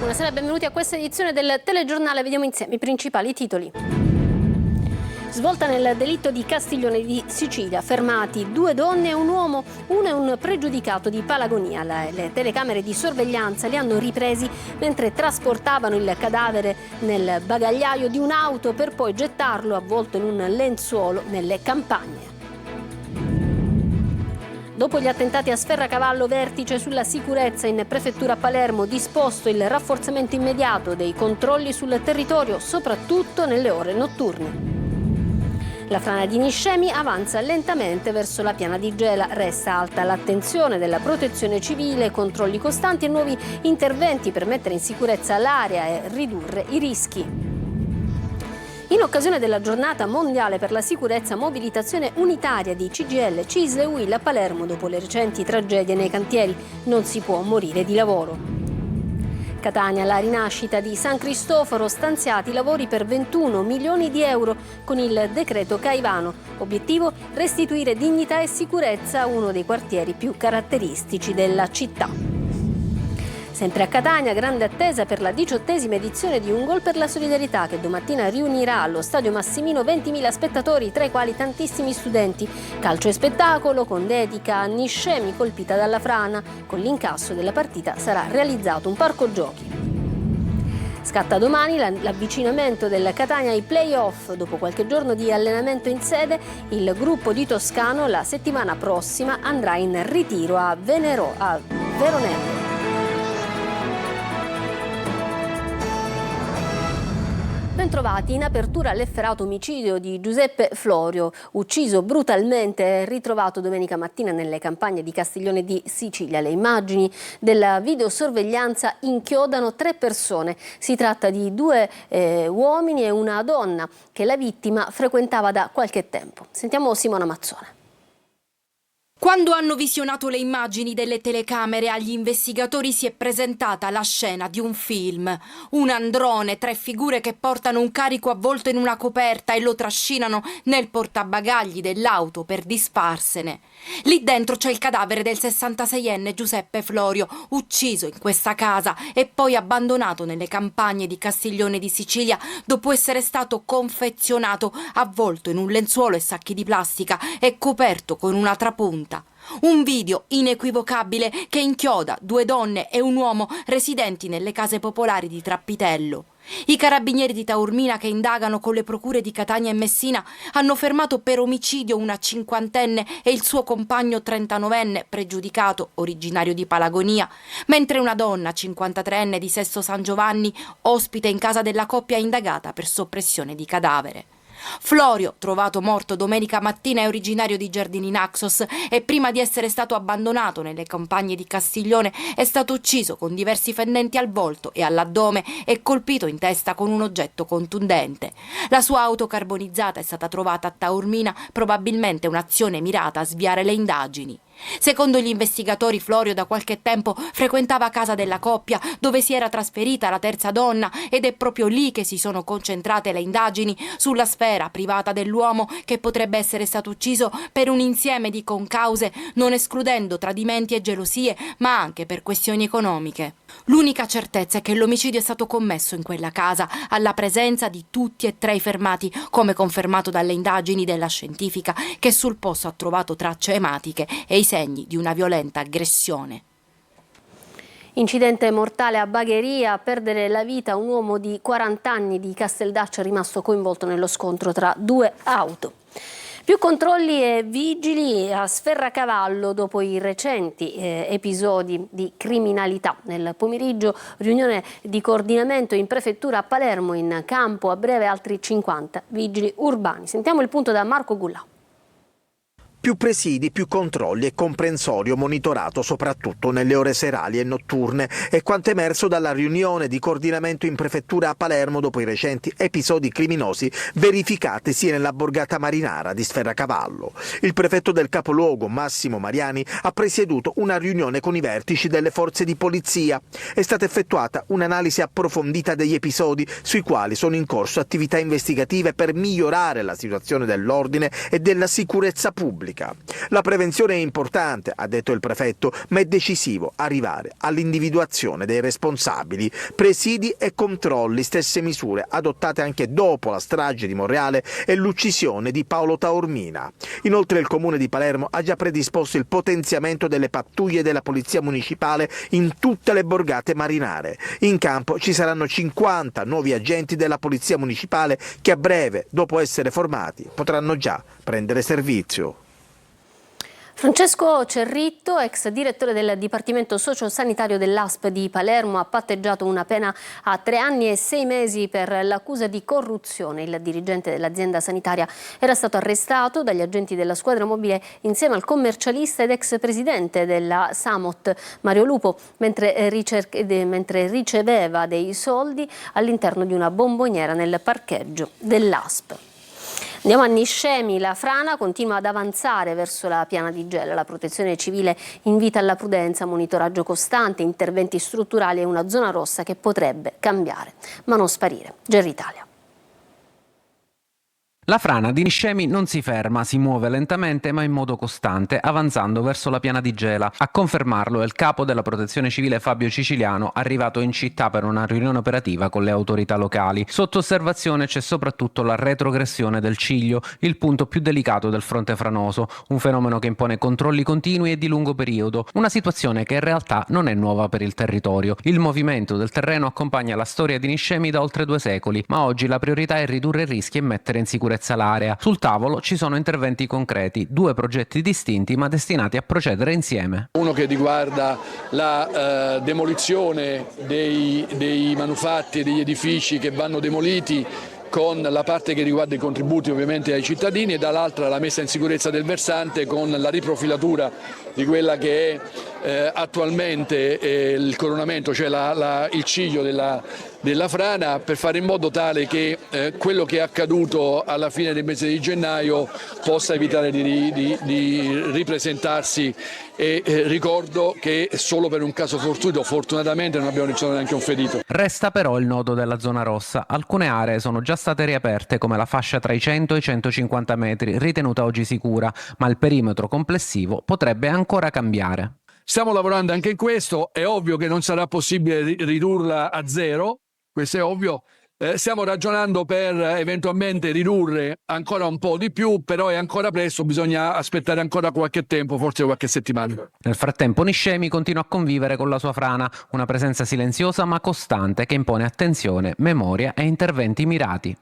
buonasera, benvenuti a questa edizione del telegiornale. Vediamo insieme i principali titoli. Svolta nel delitto di Castiglione di Sicilia, fermati 2 donne e un uomo, uno è un pregiudicato di Palagonia. Le telecamere di sorveglianza li hanno ripresi mentre trasportavano il cadavere nel bagagliaio di un'auto per poi gettarlo avvolto in un lenzuolo nelle campagne. Dopo gli attentati a Sferracavallo, vertice sulla sicurezza in prefettura a Palermo, disposto il rafforzamento immediato dei controlli sul territorio, soprattutto nelle ore notturne. La frana di Niscemi avanza lentamente verso la piana di Gela, resta alta l'attenzione della protezione civile, controlli costanti e nuovi interventi per mettere in sicurezza l'area e ridurre i rischi. In occasione della giornata mondiale per la sicurezza, mobilitazione unitaria di CGIL, CISL e UIL a Palermo dopo le recenti tragedie nei cantieri. Non si può morire di lavoro. Catania, la rinascita di San Cristoforo, stanziati lavori per 21 milioni di euro con il decreto Caivano. Obiettivo: restituire dignità e sicurezza a uno dei quartieri più caratteristici della città. Sempre a Catania, grande attesa per la 18ª edizione di Un Gol per la Solidarietà, che domattina riunirà allo Stadio Massimino 20.000 spettatori, tra i quali tantissimi studenti. Calcio e spettacolo con dedica a Niscemi, colpita dalla frana. Con l'incasso della partita sarà realizzato un parco giochi. Scatta domani l'avvicinamento del Catania ai play-off. Dopo qualche giorno di allenamento in sede, il gruppo di Toscano la settimana prossima andrà in ritiro a Veronello. Bentrovati. In apertura l'efferato omicidio di Giuseppe Florio, ucciso brutalmente e ritrovato domenica mattina nelle campagne di Castiglione di Sicilia. Le immagini della videosorveglianza inchiodano 3 persone. Si tratta di 2 uomini e una donna che la vittima frequentava da qualche tempo. Sentiamo Simona Mazzone. Quando hanno visionato le immagini delle telecamere, agli investigatori si è presentata la scena di un film. Un androne, 3 figure che portano un carico avvolto in una coperta e lo trascinano nel portabagagli dell'auto per disfarsene. Lì dentro c'è il cadavere del 66enne Giuseppe Florio, ucciso in questa casa e poi abbandonato nelle campagne di Castiglione di Sicilia dopo essere stato confezionato, avvolto in un lenzuolo e sacchi di plastica e coperto con una trapunta. Un video inequivocabile che inchioda 2 donne e un uomo residenti nelle case popolari di Trappitello. I carabinieri di Taormina, che indagano con le procure di Catania e Messina, hanno fermato per omicidio una 50enne e il suo compagno 39enne, pregiudicato, originario di Palagonia, mentre una donna 53enne di Sesto San Giovanni, ospite in casa della coppia, indagata per soppressione di cadavere. Florio, trovato morto domenica mattina, è originario di Giardini Naxos e prima di essere stato abbandonato nelle campagne di Castiglione è stato ucciso con diversi fendenti al volto e all'addome e colpito in testa con un oggetto contundente. La sua auto carbonizzata è stata trovata a Taormina, probabilmente un'azione mirata a sviare le indagini. Secondo gli investigatori, Florio da qualche tempo frequentava casa della coppia dove si era trasferita la terza donna ed è proprio lì che si sono concentrate le indagini sulla sfera privata dell'uomo che potrebbe essere stato ucciso per un insieme di concause, non escludendo tradimenti e gelosie, ma anche per questioni economiche. L'unica certezza è che l'omicidio è stato commesso in quella casa, alla presenza di tutti e 3 i fermati, come confermato dalle indagini della scientifica che sul posto ha trovato tracce ematiche e i segni di una violenta aggressione. Incidente mortale a Bagheria, a perdere la vita un uomo di 40 anni di Casteldaccia rimasto coinvolto nello scontro tra 2 auto. Più controlli e vigili a Sferracavallo dopo i recenti episodi di criminalità. Nel pomeriggio riunione di coordinamento in prefettura a Palermo, in campo a breve altri 50 vigili urbani. Sentiamo il punto da Marco Gullau. Più presidi, più controlli e comprensorio monitorato soprattutto nelle ore serali e notturne è quanto emerso dalla riunione di coordinamento in prefettura a Palermo dopo i recenti episodi criminosi verificatisi nella borgata marinara di Sferracavallo. Il prefetto del capoluogo, Massimo Mariani, ha presieduto una riunione con i vertici delle forze di polizia. È stata effettuata un'analisi approfondita degli episodi sui quali sono in corso attività investigative per migliorare la situazione dell'ordine e della sicurezza pubblica. economica. La prevenzione è importante, ha detto il prefetto, ma è decisivo arrivare all'individuazione dei responsabili, presidi e controlli, stesse misure adottate anche dopo la strage di Monreale e l'uccisione di Paolo Taormina. Inoltre il Comune di Palermo ha già predisposto il potenziamento delle pattuglie della Polizia Municipale in tutte le borgate marinare. In campo ci saranno 50 nuovi agenti della Polizia Municipale che a breve, dopo essere formati, potranno già prendere servizio. Francesco Cerritto, ex direttore del Dipartimento Sociosanitario dell'ASP di Palermo, ha patteggiato una pena a 3 anni e 6 mesi per l'accusa di corruzione. Il dirigente dell'azienda sanitaria era stato arrestato dagli agenti della squadra mobile insieme al commercialista ed ex presidente della Samot, Mario Lupo, mentre riceveva dei soldi all'interno di una bomboniera nel parcheggio dell'ASP. Andiamo a Niscemi, la frana continua ad avanzare verso la piana di Gela. La protezione civile invita alla prudenza, monitoraggio costante, interventi strutturali e una zona rossa che potrebbe cambiare, ma non sparire. Geritalia. La frana di Niscemi non si ferma, si muove lentamente ma in modo costante, avanzando verso la piana di Gela. A confermarlo è il capo della protezione civile Fabio Ciciliano, arrivato in città per una riunione operativa con le autorità locali. Sotto osservazione c'è soprattutto la retrogressione del Ciglio, il punto più delicato del fronte franoso, un fenomeno che impone controlli continui e di lungo periodo, una situazione che in realtà non è nuova per il territorio. Il movimento del terreno accompagna la storia di Niscemi da oltre 2 secoli, ma oggi la priorità è ridurre i rischi e mettere in sicurezza l'area. Sul tavolo ci sono interventi concreti, 2 progetti distinti ma destinati a procedere insieme. Uno che riguarda la demolizione dei manufatti e degli edifici che vanno demoliti, con la parte che riguarda i contributi ovviamente ai cittadini, e dall'altra la messa in sicurezza del versante con la riprofilatura di quella che è attualmente il coronamento, cioè il ciglio della frana, per fare in modo tale che quello che è accaduto alla fine del mese di gennaio possa evitare di ripresentarsi. E ricordo che solo per un caso fortuito, fortunatamente, non abbiamo ricevuto neanche un ferito. Resta però il nodo della zona rossa. Alcune aree sono già state riaperte, come la fascia tra i 100 e i 150 metri, ritenuta oggi sicura, ma il perimetro complessivo potrebbe ancora cambiare. Stiamo lavorando anche in questo, è ovvio che non sarà possibile ridurla a zero, questo è ovvio. Stiamo ragionando per eventualmente ridurre ancora un po' di più, però è ancora presto, bisogna aspettare ancora qualche tempo, forse qualche settimana. Nel frattempo Niscemi continua a convivere con la sua frana, una presenza silenziosa ma costante che impone attenzione, memoria e interventi mirati.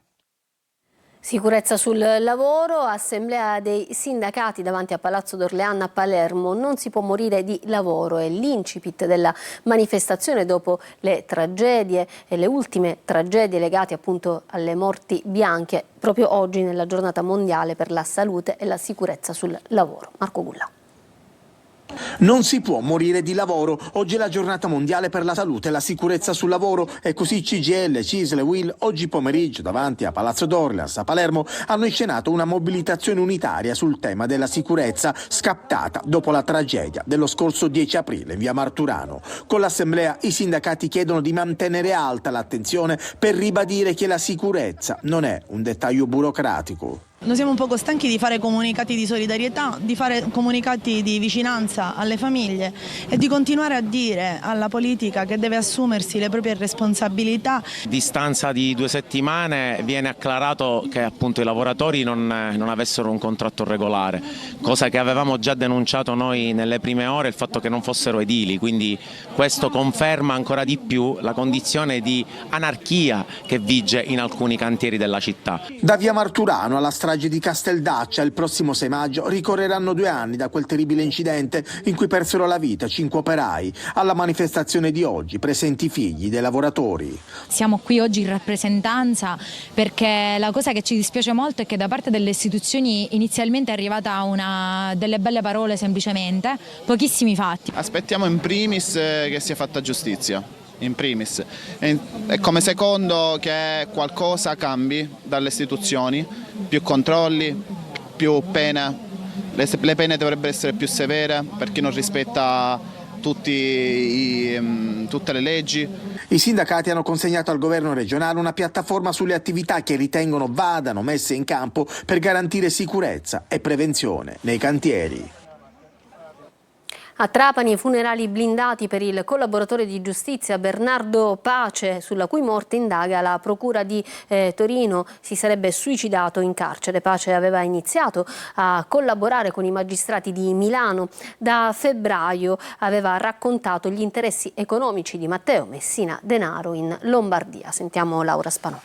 Sicurezza sul lavoro, assemblea dei sindacati davanti a Palazzo d'Orléans a Palermo. Non si può morire di lavoro, è l'incipit della manifestazione dopo le tragedie e le ultime tragedie legate appunto alle morti bianche, proprio oggi nella giornata mondiale per la salute e la sicurezza sul lavoro. Marco Gulla. Non si può morire di lavoro. Oggi è la giornata mondiale per la salute e la sicurezza sul lavoro e così CGIL, CISL e UIL oggi pomeriggio davanti a Palazzo d'Orléans a Palermo hanno inscenato una mobilitazione unitaria sul tema della sicurezza scattata dopo la tragedia dello scorso 10 aprile in via Marturano. Con l'assemblea i sindacati chiedono di mantenere alta l'attenzione per ribadire che la sicurezza non è un dettaglio burocratico. Noi siamo un poco stanchi di fare comunicati di solidarietà, di fare comunicati di vicinanza alle famiglie e di continuare a dire alla politica che deve assumersi le proprie responsabilità. A distanza di 2 settimane viene acclarato che appunto i lavoratori non avessero un contratto regolare, cosa che avevamo già denunciato noi nelle prime ore, il fatto che non fossero edili, quindi questo conferma ancora di più la condizione di anarchia che vige in alcuni cantieri della città. Da via Marturano alla strage di Casteldaccia il prossimo 6 maggio ricorreranno 2 anni da quel terribile incidente in cui persero la vita 5 operai. Alla manifestazione di oggi presenti figli dei lavoratori. Siamo qui oggi in rappresentanza perché la cosa che ci dispiace molto è che da parte delle istituzioni inizialmente è arrivata delle belle parole semplicemente, pochissimi fatti. Aspettiamo in primis che sia fatta giustizia. In primis, e come secondo che qualcosa cambi dalle istituzioni, più controlli, più pene, le pene dovrebbero essere più severe per chi non rispetta tutte le leggi. I sindacati hanno consegnato al governo regionale una piattaforma sulle attività che ritengono vadano messe in campo per garantire sicurezza e prevenzione nei cantieri. A Trapani funerali blindati per il collaboratore di giustizia Bernardo Pace, sulla cui morte indaga la procura di Torino. Si sarebbe suicidato in carcere. Pace aveva iniziato a collaborare con i magistrati di Milano. Da febbraio aveva raccontato gli interessi economici di Matteo Messina Denaro in Lombardia. Sentiamo Laura Spanò.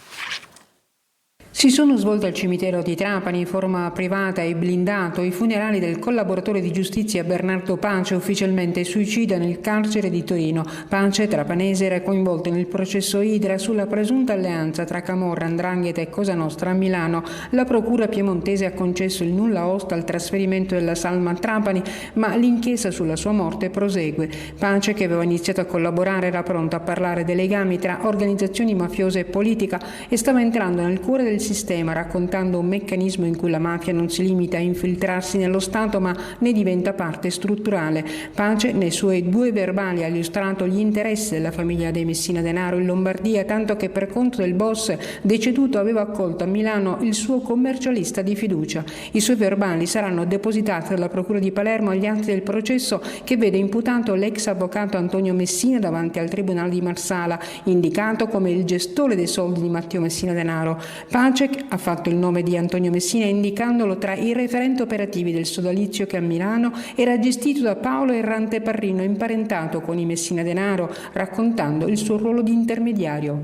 Si sono svolte al cimitero di Trapani in forma privata e blindato i funerali del collaboratore di giustizia Bernardo Pace, ufficialmente suicida nel carcere di Torino. Pace, trapanese, era coinvolto nel processo Idra sulla presunta alleanza tra Camorra, 'Ndrangheta e Cosa Nostra a Milano. La procura piemontese ha concesso il nulla osta al trasferimento della salma a Trapani, ma l'inchiesta sulla sua morte prosegue. Pace, che aveva iniziato a collaborare, era pronto a parlare dei legami tra organizzazioni mafiose e politica e stava entrando nel cuore del sistema, raccontando un meccanismo in cui la mafia non si limita a infiltrarsi nello Stato ma ne diventa parte strutturale. Pace nei suoi 2 verbali ha illustrato gli interessi della famiglia dei Messina Denaro in Lombardia, tanto che per conto del boss deceduto aveva accolto a Milano il suo commercialista di fiducia. I suoi verbali saranno depositati dalla procura di Palermo agli atti del processo che vede imputato l'ex avvocato Antonio Messina davanti al tribunale di Marsala, indicato come il gestore dei soldi di Matteo Messina Denaro. Pace ha fatto il nome di Antonio Messina indicandolo tra i referenti operativi del sodalizio che a Milano era gestito da Paolo Errante Parrino, imparentato con i Messina Denaro, raccontando il suo ruolo di intermediario.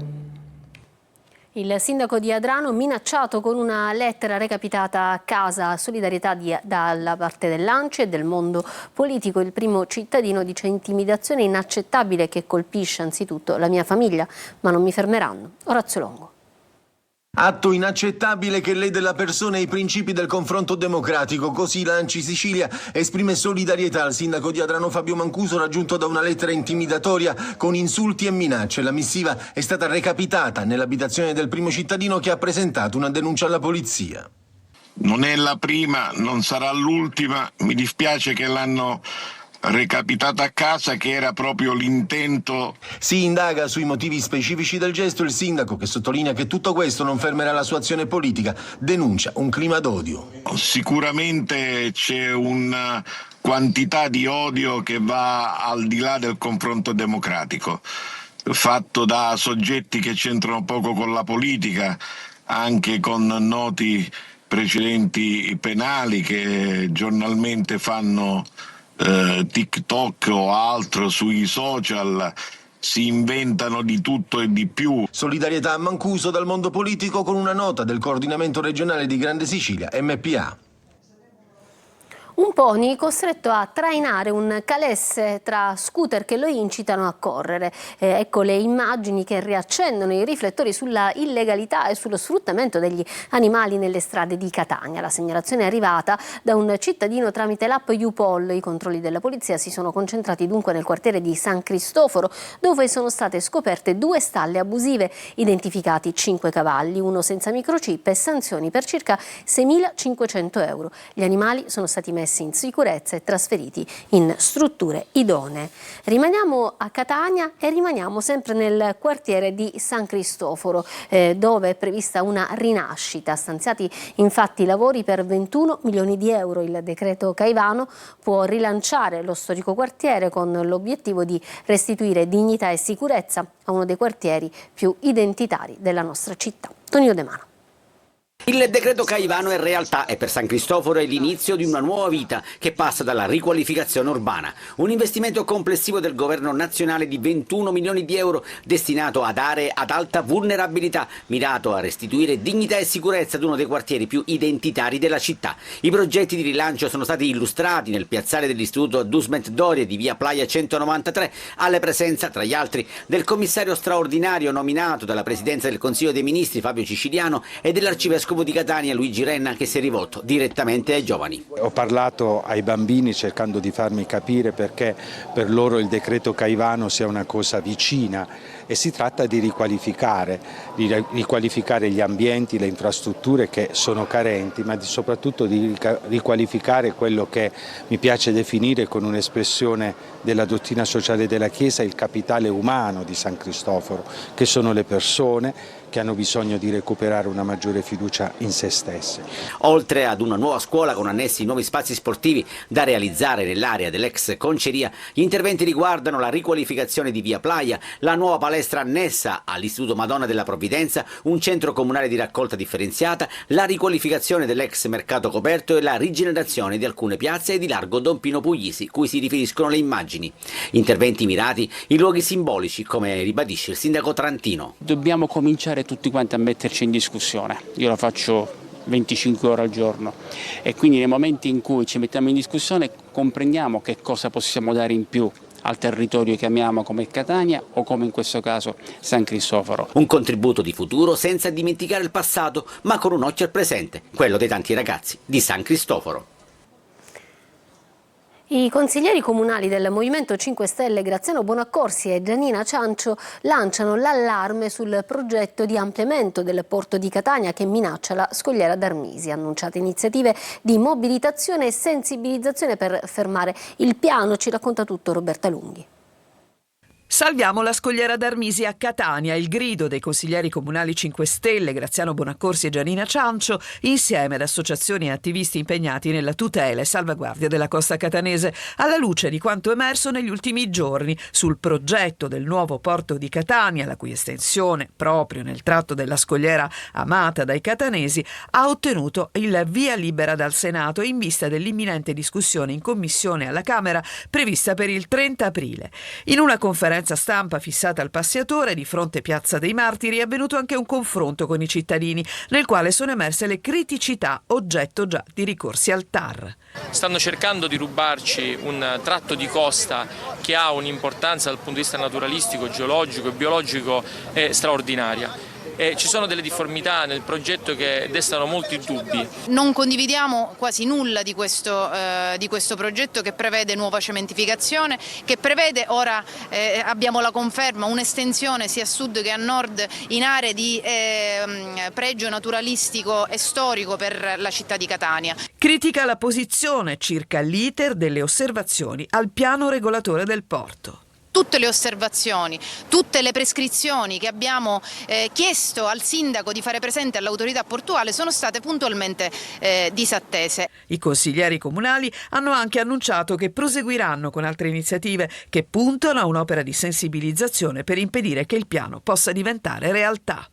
Il sindaco di Adrano minacciato con una lettera recapitata a casa. Solidarietà dalla parte dell'ANCI e del mondo politico. Il primo cittadino dice: intimidazione inaccettabile che colpisce anzitutto la mia famiglia, ma non mi fermeranno. Orazio Longo. Atto inaccettabile che lede la persona e i principi del confronto democratico. Così l'ANCI Sicilia esprime solidarietà al sindaco di Adrano Fabio Mancuso, raggiunto da una lettera intimidatoria con insulti e minacce. La missiva è stata recapitata nell'abitazione del primo cittadino, che ha presentato una denuncia alla polizia. Non è la prima, non sarà l'ultima. Mi dispiace che l'hanno recapitata a casa, che era proprio l'intento. Si indaga sui motivi specifici del gesto. Il sindaco, che sottolinea che tutto questo non fermerà la sua azione politica, denuncia un clima d'odio. Sicuramente c'è una quantità di odio che va al di là del confronto democratico, fatto da soggetti che c'entrano poco con la politica, anche con noti precedenti penali, che giornalmente fanno TikTok o altro sui social, si inventano di tutto e di più. Solidarietà a Mancuso dal mondo politico, con una nota del coordinamento regionale di Grande Sicilia, MPA. Un pony costretto a trainare un calesse tra scooter che lo incitano a correre. Ecco le immagini che riaccendono i riflettori sulla illegalità e sullo sfruttamento degli animali nelle strade di Catania. La segnalazione è arrivata da un cittadino tramite l'app YouPol. I controlli della polizia si sono concentrati dunque nel quartiere di San Cristoforo, dove sono state scoperte 2 stalle abusive, identificati 5 cavalli, uno senza microchip e sanzioni per circa 6.500 euro. Gli animali sono stati messi in sicurezza e trasferiti in strutture idonee. Rimaniamo a Catania e rimaniamo sempre nel quartiere di San Cristoforo, dove è prevista una rinascita. Stanziati infatti lavori per 21 milioni di euro. Il decreto Caivano può rilanciare lo storico quartiere con l'obiettivo di restituire dignità e sicurezza a uno dei quartieri più identitari della nostra città. Tonio De Mano. Il decreto Caivano è realtà e per San Cristoforo è l'inizio di una nuova vita che passa dalla riqualificazione urbana. Un investimento complessivo del governo nazionale di 21 milioni di euro destinato ad aree ad alta vulnerabilità, mirato a restituire dignità e sicurezza ad uno dei quartieri più identitari della città. I progetti di rilancio sono stati illustrati nel piazzale dell'istituto Dusment Doria di via Playa 193, alle presenza, tra gli altri, del commissario straordinario nominato dalla Presidenza del Consiglio dei Ministri Fabio Ciciliano e dell'arcivescovo vescovo di Catania Luigi Renna, che si è rivolto direttamente ai giovani. Ho parlato ai bambini cercando di farmi capire perché per loro il decreto Caivano sia una cosa vicina, e si tratta di riqualificare gli ambienti, le infrastrutture che sono carenti, ma soprattutto di riqualificare quello che mi piace definire con un'espressione della dottrina sociale della Chiesa il capitale umano di San Cristoforo, che sono le persone che hanno bisogno di recuperare una maggiore fiducia in se stesse. Oltre ad una nuova scuola con annessi nuovi spazi sportivi da realizzare nell'area dell'ex conceria, gli interventi riguardano la riqualificazione di Via Playa, la nuova palestra annessa all'Istituto Madonna della Provvidenza, un centro comunale di raccolta differenziata, la riqualificazione dell'ex mercato coperto e la rigenerazione di alcune piazze di largo Don Pino Puglisi, cui si riferiscono le immagini. Interventi mirati in luoghi simbolici, come ribadisce il sindaco Trantino. Dobbiamo cominciare tutti quanti a metterci in discussione. Io la faccio 25 ore al giorno e quindi nei momenti in cui ci mettiamo in discussione comprendiamo che cosa possiamo dare in più al territorio che amiamo come Catania o come in questo caso San Cristoforo. Un contributo di futuro senza dimenticare il passato, ma con un occhio al presente, quello dei tanti ragazzi di San Cristoforo. I consiglieri comunali del Movimento 5 Stelle Graziano Bonaccorsi e Giannina Ciancio lanciano l'allarme sul progetto di ampliamento del porto di Catania che minaccia la scogliera d'Armisi. Annunciate iniziative di mobilitazione e sensibilizzazione per fermare il piano, ci racconta tutto Roberta Lunghi. Salviamo la scogliera d'Armisi a Catania, il grido dei consiglieri comunali 5 Stelle Graziano Bonaccorsi e Giannina Ciancio, insieme ad associazioni e attivisti impegnati nella tutela e salvaguardia della costa catanese, alla luce di quanto emerso negli ultimi giorni sul progetto del nuovo porto di Catania, la cui estensione, proprio nel tratto della scogliera amata dai catanesi, ha ottenuto il via libera dal Senato in vista dell'imminente discussione in commissione alla Camera prevista per il 30 aprile. In una conferenza stampa fissata al Passiatore di fronte Piazza dei Martiri è avvenuto anche un confronto con i cittadini nel quale sono emerse le criticità oggetto già di ricorsi al TAR. Stanno cercando di rubarci un tratto di costa che ha un'importanza dal punto di vista naturalistico, geologico e biologico straordinaria. Ci sono delle difformità nel progetto che destano molti dubbi. Non condividiamo quasi nulla di questo progetto, che prevede nuova cementificazione, che prevede, ora abbiamo la conferma, un'estensione sia a sud che a nord in aree di pregio naturalistico e storico per la città di Catania. Critica la posizione circa l'iter delle osservazioni al piano regolatore del porto. Tutte le osservazioni, tutte le prescrizioni che abbiamo chiesto al sindaco di fare presente all'autorità portuale sono state puntualmente disattese. I consiglieri comunali hanno anche annunciato che proseguiranno con altre iniziative che puntano a un'opera di sensibilizzazione per impedire che il piano possa diventare realtà.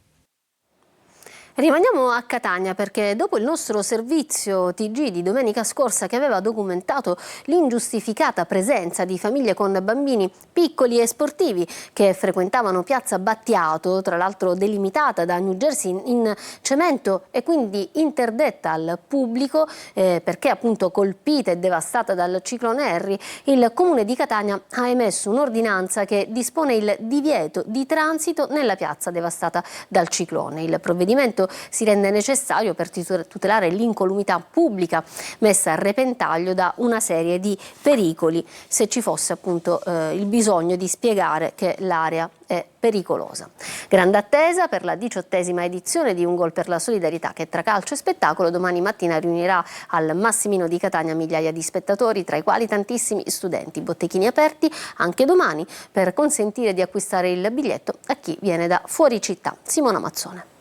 Rimaniamo a Catania perché dopo il nostro servizio TG di domenica scorsa che aveva documentato l'ingiustificata presenza di famiglie con bambini piccoli e sportivi che frequentavano Piazza Battiato, tra l'altro delimitata da New Jersey in cemento e quindi interdetta al pubblico perché appunto colpita e devastata dal ciclone Harry, il Comune di Catania ha emesso un'ordinanza che dispone il divieto di transito nella piazza devastata dal ciclone. Il provvedimento si rende necessario per tutelare l'incolumità pubblica messa a repentaglio da una serie di pericoli, se ci fosse appunto il bisogno di spiegare che l'area è pericolosa. Grande attesa per la 18ª edizione di Un Gol per la Solidarietà che tra calcio e spettacolo domani mattina riunirà al Massimino di Catania migliaia di spettatori, tra i quali tantissimi studenti. Botteghini aperti anche domani per consentire di acquistare il biglietto a chi viene da fuori città. Simona Mazzone.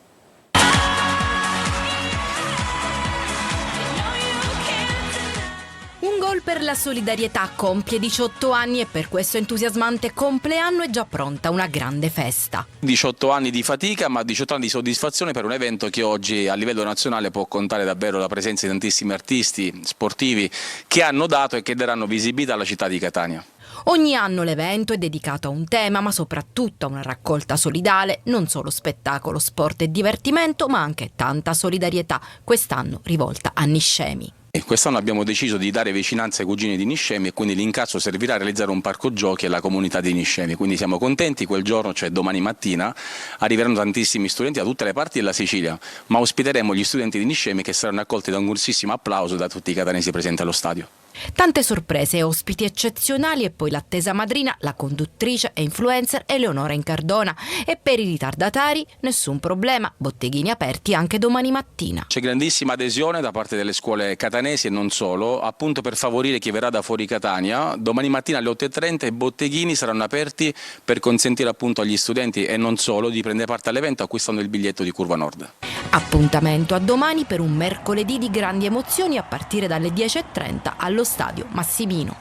Un Gol per la Solidarietà compie 18 anni e per questo entusiasmante compleanno è già pronta una grande festa. 18 anni di fatica ma 18 anni di soddisfazione per un evento che oggi a livello nazionale può contare davvero la presenza di tantissimi artisti sportivi che hanno dato e che daranno visibilità alla città di Catania. Ogni anno l'evento è dedicato a un tema, ma soprattutto a una raccolta solidale, non solo spettacolo, sport e divertimento, ma anche tanta solidarietà, quest'anno rivolta a Niscemi. Quest'anno abbiamo deciso di dare vicinanza ai cugini di Niscemi e quindi l'incasso servirà a realizzare un parco giochi alla comunità di Niscemi, quindi siamo contenti. Quel giorno, cioè domani mattina, arriveranno tantissimi studenti da tutte le parti della Sicilia, ma ospiteremo gli studenti di Niscemi che saranno accolti da un grossissimo applauso da tutti i catanesi presenti allo stadio. Tante sorprese e ospiti eccezionali e poi l'attesa madrina, la conduttrice e influencer Eleonora Incardona. E per i ritardatari nessun problema, botteghini aperti anche domani mattina. C'è grandissima adesione da parte delle scuole catanesi e non solo, appunto per favorire chi verrà da fuori Catania. Domani mattina alle 8:30 i botteghini saranno aperti per consentire appunto agli studenti e non solo di prendere parte all'evento acquistando il biglietto di Curva Nord. Appuntamento a domani per un mercoledì di grandi emozioni a partire dalle 10:30 allo stadio Massimino.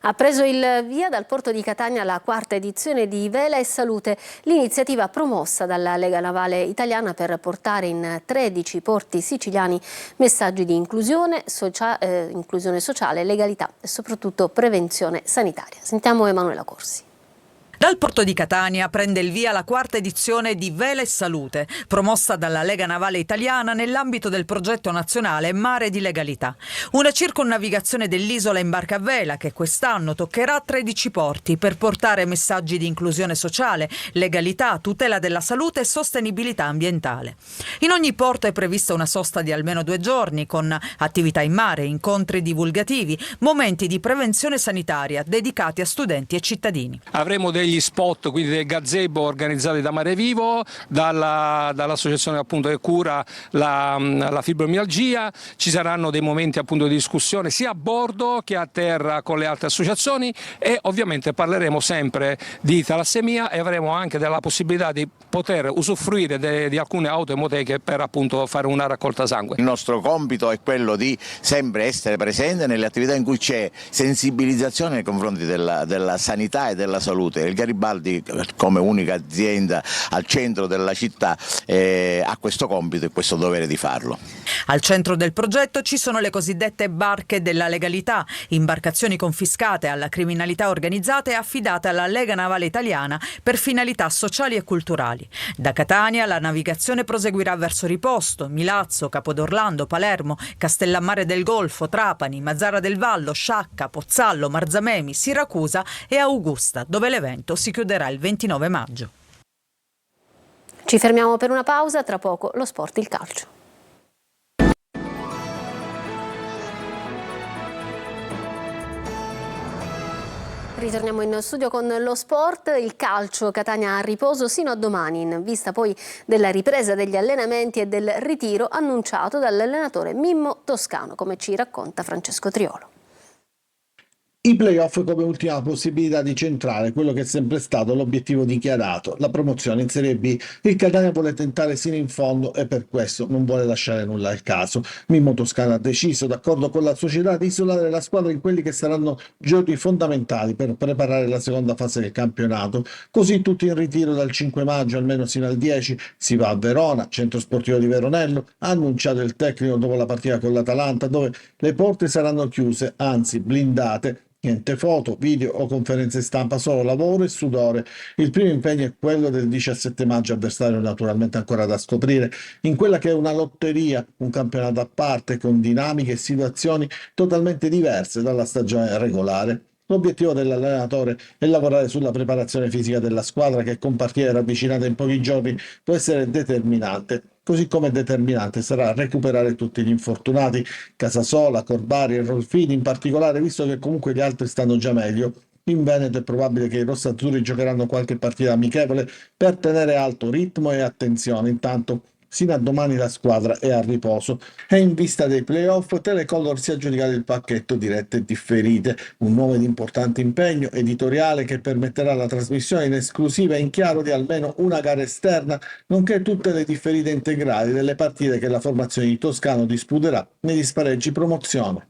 Ha preso il via dal porto di Catania la quarta edizione di Vela e Salute, l'iniziativa promossa dalla Lega Navale Italiana per portare in 13 porti siciliani messaggi di inclusione sociale, legalità e soprattutto prevenzione sanitaria. Sentiamo Emanuela Corsi. Dal porto di Catania prende il via la quarta edizione di Vela e Salute, promossa dalla Lega Navale Italiana nell'ambito del progetto nazionale Mare di Legalità. Una circonnavigazione dell'isola in barca a vela che quest'anno toccherà 13 porti per portare messaggi di inclusione sociale, legalità, tutela della salute e sostenibilità ambientale. In ogni porto è prevista una sosta di almeno 2 giorni con attività in mare, incontri divulgativi, momenti di prevenzione sanitaria dedicati a studenti e cittadini. Avremo degli spot, quindi del gazebo organizzati da Mare Vivo, dall'associazione appunto che cura la fibromialgia. Ci saranno dei momenti appunto di discussione sia a bordo che a terra con le altre associazioni e ovviamente parleremo sempre di talassemia e avremo anche della possibilità di poter usufruire di alcune autoemoteche per appunto fare una raccolta sangue. Il nostro compito è quello di sempre essere presente nelle attività in cui c'è sensibilizzazione nei confronti della sanità e della salute. Il Garibaldi, come unica azienda al centro della città, ha questo compito e questo dovere di farlo. Al centro del progetto ci sono le cosiddette barche della legalità, imbarcazioni confiscate alla criminalità organizzata e affidate alla Lega Navale Italiana per finalità sociali e culturali. Da Catania la navigazione proseguirà verso Riposto, Milazzo, Capodorlando, Palermo, Castellammare del Golfo, Trapani, Mazzara del Vallo, Sciacca, Pozzallo, Marzamemi, Siracusa e Augusta, dove l'evento si chiuderà il 29 maggio. Ci fermiamo per una pausa, tra poco lo sport, il calcio. Ritorniamo in studio con lo sport, il calcio. Catania a riposo sino a domani, in vista poi della ripresa degli allenamenti e del ritiro annunciato dall'allenatore Mimmo Toscano, come ci racconta Francesco Triolo. I play-off come ultima possibilità di centrare quello che è sempre stato l'obiettivo dichiarato, la promozione in Serie B. Il Catania vuole tentare sino in fondo e per questo non vuole lasciare nulla al caso. Mimmo Toscano ha deciso, d'accordo con la società, di isolare la squadra in quelli che saranno giorni fondamentali per preparare la seconda fase del campionato. Così tutti in ritiro dal 5 maggio almeno sino al 10 si va a Verona, centro sportivo di Veronello, ha annunciato il tecnico dopo la partita con l'Atalanta, dove le porte saranno chiuse, anzi blindate. Niente foto, video o conferenze stampa, solo lavoro e sudore. Il primo impegno è quello del 17 maggio, avversario naturalmente ancora da scoprire, in quella che è una lotteria, un campionato a parte con dinamiche e situazioni totalmente diverse dalla stagione regolare. L'obiettivo dell'allenatore è lavorare sulla preparazione fisica della squadra che con partite ravvicinate in pochi giorni può essere determinante. Così come determinante sarà recuperare tutti gli infortunati, Casasola, Corbari e Rolfini in particolare, visto che comunque gli altri stanno già meglio. In Veneto è probabile che i rossazzurri giocheranno qualche partita amichevole per tenere alto ritmo e attenzione. Intanto sino a domani la squadra è a riposo e in vista dei playoff Telecolor si è aggiudicato il pacchetto dirette differite, un nuovo ed importante impegno editoriale che permetterà la trasmissione in esclusiva e in chiaro di almeno una gara esterna, nonché tutte le differite integrali delle partite che la formazione di Toscano disputerà negli spareggi promozione.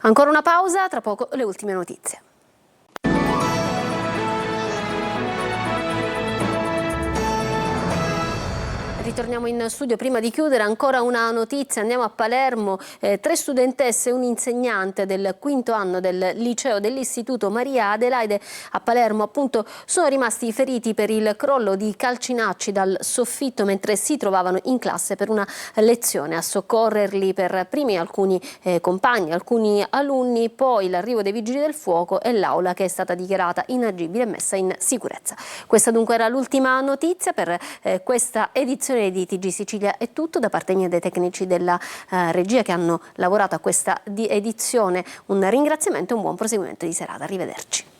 Ancora una pausa, tra poco le ultime notizie. Ritorniamo in studio. Prima di chiudere ancora una notizia, andiamo a Palermo. 3 studentesse e un insegnante del 5º anno del liceo dell'Istituto Maria Adelaide a Palermo appunto sono rimasti feriti per il crollo di calcinacci dal soffitto mentre si trovavano in classe per una lezione. A soccorrerli per primi alcuni compagni, alcuni alunni, poi l'arrivo dei vigili del fuoco e l'aula che è stata dichiarata inagibile e messa in sicurezza. Questa dunque era l'ultima notizia per questa edizione di TG Sicilia. È tutto da parte mia e dei tecnici della regia che hanno lavorato a questa edizione. Un ringraziamento e un buon proseguimento di serata. Arrivederci.